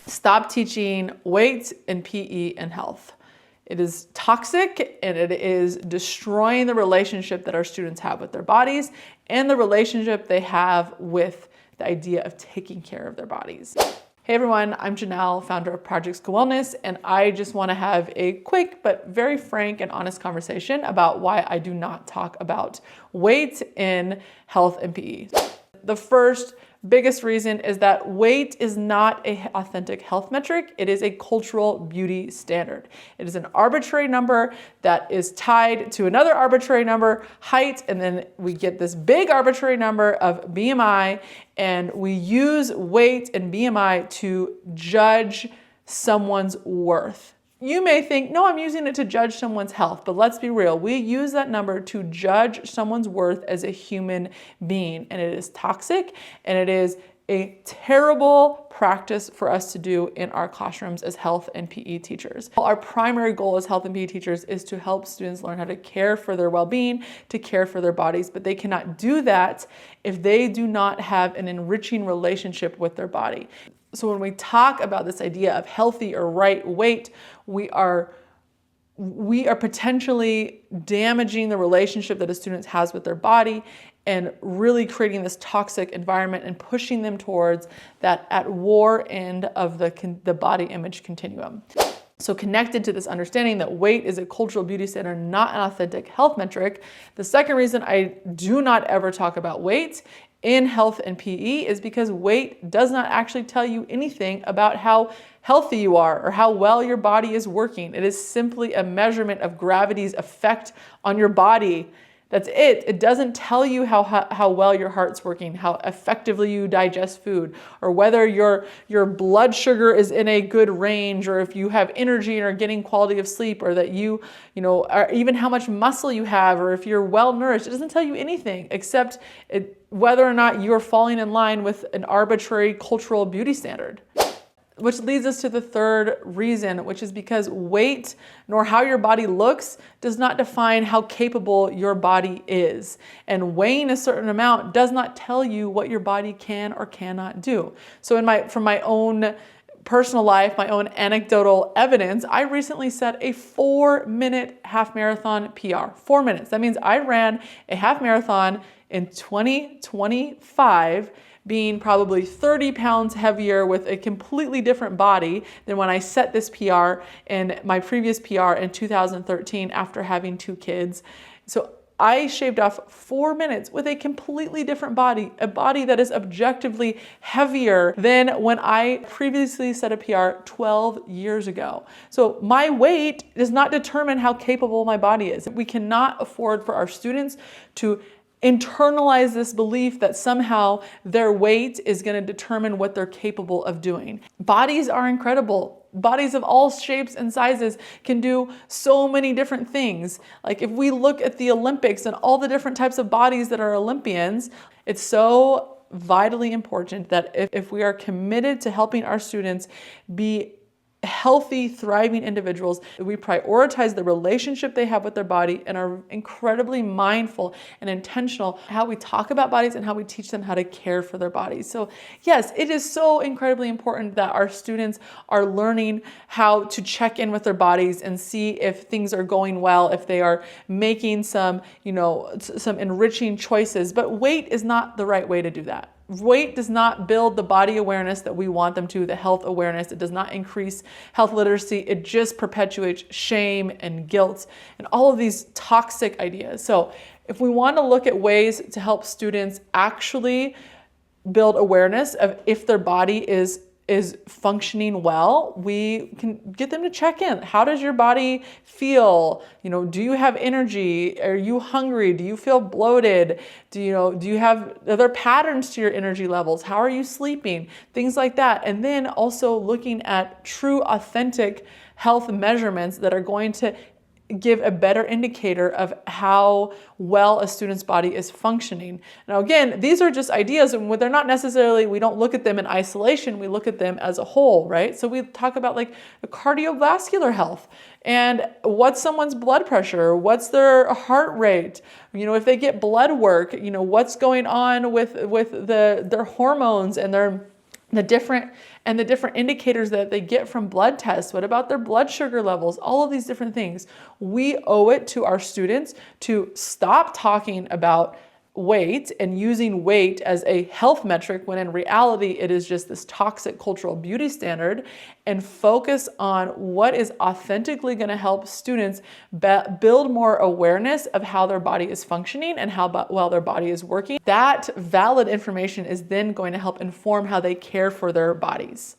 Stop teaching weight and PE and health. It is toxic and it is destroying the relationship that our students have with their bodies and the relationship they have with the idea of taking care of their bodies. Hey everyone, I'm Janelle, founder of Project School Wellness, and I just want to have a quick but very frank and honest conversation about why I do not talk about weight in health and PE. The first biggest reason is that weight is not an authentic health metric. It is a cultural beauty standard. It is an arbitrary number that is tied to another arbitrary number, height, and then we get this big arbitrary number of BMI, and we use weight and BMI to judge someone's worth. You may think, no, I'm using it to judge someone's health, but let's be real. We use that number to judge someone's worth as a human being, and it is toxic, and it is a terrible practice for us to do in our classrooms as health and PE teachers. Our primary goal as health and PE teachers is to help students learn how to care for their well-being, to care for their bodies, but they cannot do that if they do not have an enriching relationship with their body. So when we talk about this idea of healthy or right weight, we are potentially damaging the relationship that a student has with their body and really creating this toxic environment and pushing them towards that at war end of the body image continuum. So connected to this understanding that weight is a cultural beauty standard, not an authentic health metric, the second reason I do not ever talk about weight in health and PE is because weight does not actually tell you anything about how healthy you are or how well your body is working. It is simply a measurement of gravity's effect on your body. That's it. It doesn't tell you how well your heart's working, how effectively you digest food, or whether your blood sugar is in a good range, or if you have energy and are getting quality of sleep, or that or even how much muscle you have, or if you're well nourished. It doesn't tell you anything except whether or not you're falling in line with an arbitrary cultural beauty standard. Which leads us to the third reason, which is because weight nor how your body looks does not define how capable your body is. And weighing a certain amount does not tell you what your body can or cannot do. So from my own personal life, my own anecdotal evidence, I recently set a 4-minute half marathon PR. 4 minutes. That means I ran a half marathon in 2025, being probably 30 pounds heavier with a completely different body than when I set this PR and my previous PR in 2013 after having 2 kids. So I shaved off 4 minutes with a completely different body, a body that is objectively heavier than when I previously set a PR 12 years ago. So my weight does not determine how capable my body is. We cannot afford for our students to internalize this belief that somehow their weight is going to determine what they're capable of doing. Bodies are incredible. Bodies of all shapes and sizes can do so many different things. Like if we look at the Olympics and all the different types of bodies that are Olympians, it's so vitally important that if we are committed to helping our students be healthy, thriving individuals, we prioritize the relationship they have with their body and are incredibly mindful and intentional how we talk about bodies and how we teach them how to care for their bodies. So yes, it is so incredibly important that our students are learning how to check in with their bodies and see if things are going well, if they are making some enriching choices. But weight is not the right way to do that. Weight does not build the body awareness that we want them to, the health awareness. It does not increase health literacy. It just perpetuates shame and guilt and all of these toxic ideas. So if we want to look at ways to help students actually build awareness of if their body is functioning well, we can get them to check in. How does your body feel? Do you have energy? Are you hungry? Do you feel bloated? Are there patterns to your energy levels? How are you sleeping? Things like that. And then also looking at true, authentic health measurements that are going to give a better indicator of how well a student's body is functioning. Now, again, these are just ideas, and they're not necessarily, we don't look at them in isolation, we look at them as a whole, right? So we talk about like the cardiovascular health and what's someone's blood pressure, what's their heart rate, if they get blood work, what's going on with their hormones and their the different indicators that they get from blood tests. What about their blood sugar levels? All of these different things. We owe it to our students to stop talking about weight and using weight as a health metric when in reality it is just this toxic cultural beauty standard, and focus on what is authentically going to help students build more awareness of how their body is functioning and how well their body is working. That valid information is then going to help inform how they care for their bodies.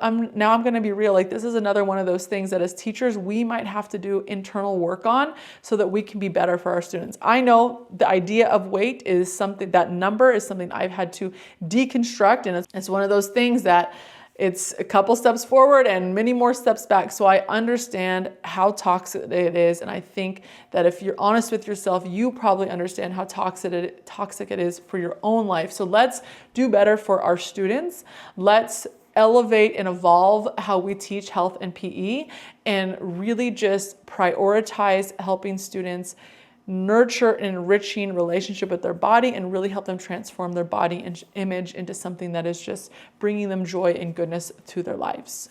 I'm going to be real, like this is another one of those things that as teachers, we might have to do internal work on so that we can be better for our students. I know the idea of weight is something, that number is something I've had to deconstruct, and it's one of those things that it's a couple steps forward and many more steps back. So I understand how toxic it is. And I think that if you're honest with yourself, you probably understand how toxic it is for your own life. So let's do better for our students. Let's elevate and evolve how we teach health and PE, and really just prioritize helping students nurture an enriching relationship with their body and really help them transform their body image into something that is just bringing them joy and goodness to their lives.